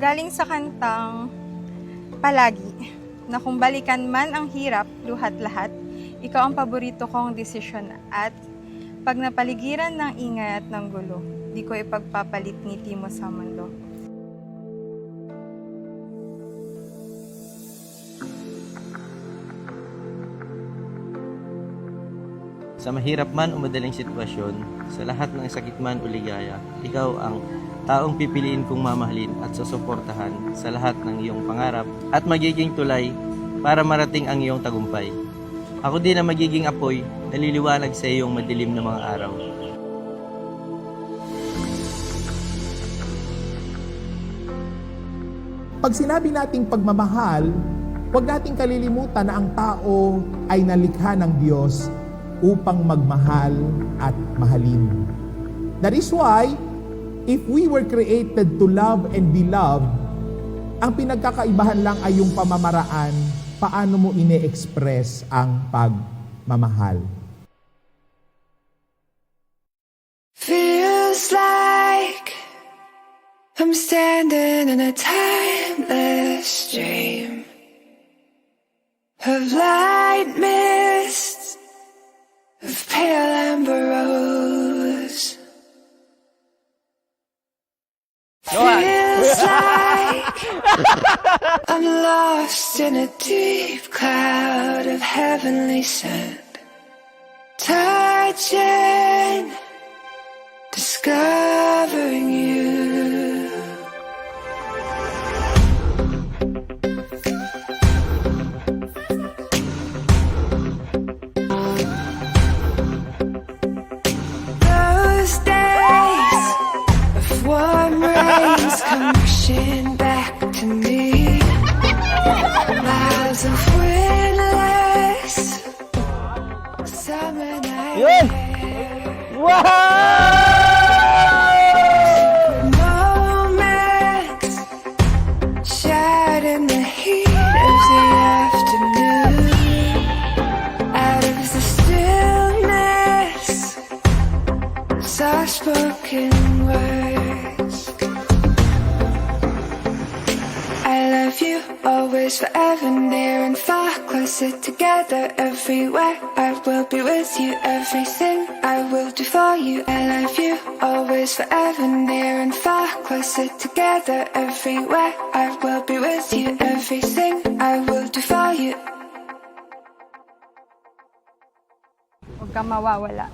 Galing sa kantang Palagi, na kung balikan man ang hirap, luhat lahat, ikaw ang paborito kong desisyon at pag napaligiran ng ingay at ng gulo, di ko ipagpapalit ngiti mo sa mundo. Sa mahirap man o madaling sitwasyon, sa lahat ng sakit man o ligaya, ikaw ang taong pipiliin kong mamahalin at susuportahan sa lahat ng iyong pangarap at magiging tulay para marating ang iyong tagumpay. Ako din ang magiging apoy na liliwanag sa iyong madilim na mga araw. Pag sinabi nating pagmamahal, huwag nating kalilimutan na ang tao ay nalikha ng Diyos upang magmahal at mahalin. That is why, if we were created to love and be loved, ang pinagkakaibahan lang ay yung pamamaraan, paano mo ine-express ang pagmamahal. Feels like I'm standing in a timeless dream of light mists, of pale amber rose. Feels like I'm lost in a deep cloud of heavenly scent, touching, discovering you. Those days of warm rains come rushing back to me. Miles of windless summer night. Yun! Moments shared in the heat of the afternoon. Out of the stillness, soft-spoken words. I love you always, forever, near and far, closer together everywhere. I will be with you, everything I will do for you. I love you always, forever, near and far, closer together everywhere. I will be with you, everything I will do for you. Huwag kang mawawala.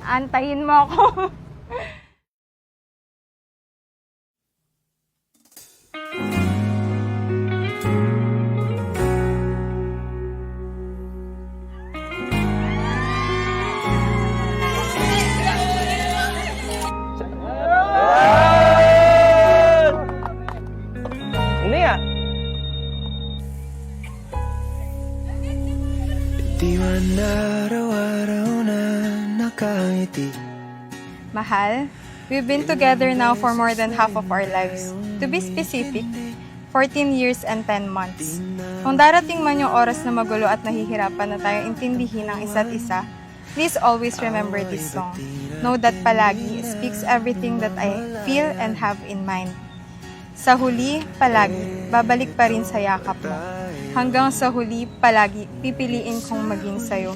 Antayin mo ako. Hindi nga. Diwan na araw-araw na nakangiti. Mahal, we've been together now for more than half of our lives. To be specific, 14 years and 10 months. Kung darating man yung oras na magulo at nahihirapan na tayong intindihin ang isa't isa, please always remember this song. Know that palagi speaks everything that I feel and have in mind. Sa huli, palagi, babalik pa rin sa yakap mo. Hanggang sa huli, palagi, pipiliin kong maging sayo.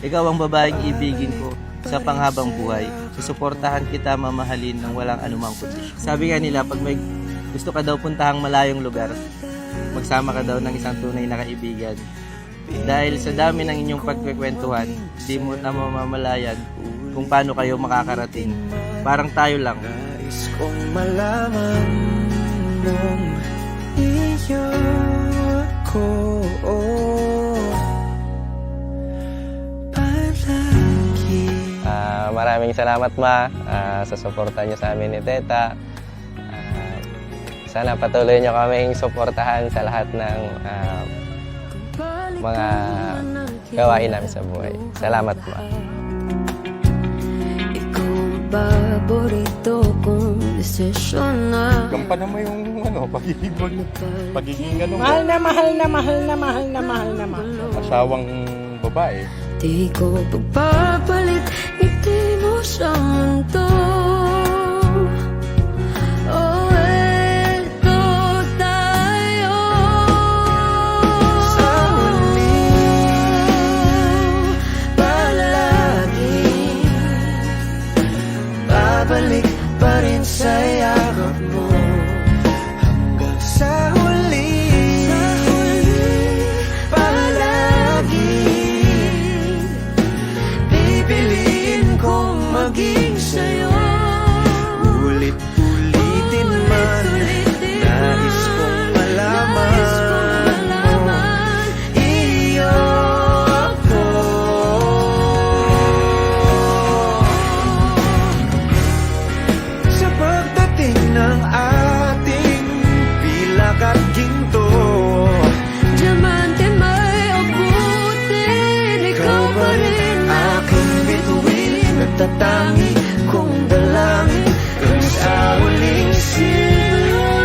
Ikaw ang babaeng ibigin ko sa panghabang buhay. Susuportahan kita, mamahalin ng walang anumang kondisyon. Sabi nga nila, pag may gusto ka daw puntahang malayong lugar, magsama ka daw ng isang tunay na kaibigan. Dahil sa dami ng inyong pagkikwentuhan, di mo na mamamalayan kung paano kayo makakarating. Parang tayo lang. Nais kong malaman nung iyo ko palagi. Maraming salamat ma sa suporta niyo sa amin ni Teta. Sana patuloy niyo kaming suportahan sa lahat ng mga gawain namin sa buhay. Salamat ma. Ikaw ang paborito kong desisyon na Gampanan mo yung pagiging Mahal na mahal na mahal na mahal na mahal na mahal. asawang babae. di ko pagpapalit. Ngiti sa mundo. Oh, eto tayo. Sa huli, palagi babalik pa rin sa yakap mo. Hanggang sa huli, palagi pipiliin kong maging sa'yo. Ulit-ulitin man, nais kong malaman mo, iyo ako. Sa pagdating ng ating pilak at ginto, diamante may abutin, ikaw pa rin aking bituin, nagtatangi kong dalangin hanggang sa huling sila.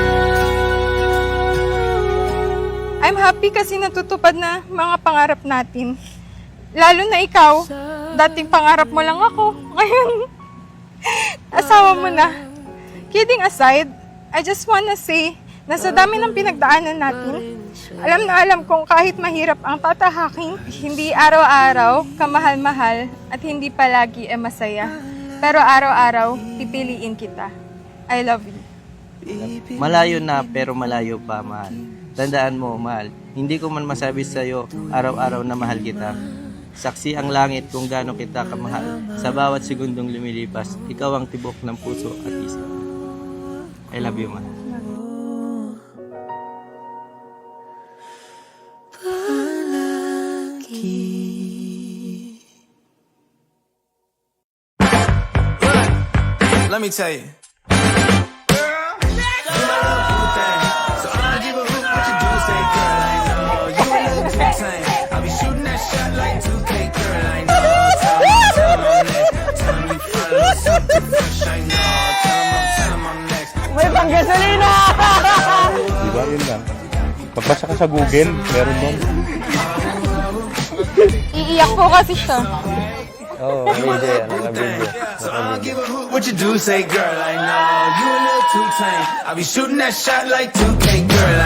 I'm happy kasi natutupad na mga pangarap natin. Lalo na ikaw. Dating pangarap mo lang ako. Ngayon, asawa mo na. Kidding aside, I just wanna say na sa dami ng pinagdaanan natin, alam na alam kong kahit mahirap ang tatahaking, hindi araw-araw, kamahal-mahal, at hindi palagi masaya. Pero araw-araw, pipiliin kita. I love you. Malayo na pero malayo pa, mahal. Tandaan mo, mahal, hindi ko man masabi sa'yo araw-araw na mahal kita. Saksi ang langit kung gaano kita kamahal. Sa bawat segundong lumilipas, ikaw ang tibok ng puso at isip. I love you, mahal. Let me tell you. May panggasolina! Di ba? Yun lang. Pagbasa ka sa Google, meron doon. Iiyak po kasi siya. Oo, video yan. Naka-video. What you do, say, girl, I know you a little too tame. I'll be shooting that shot like 2K, girl,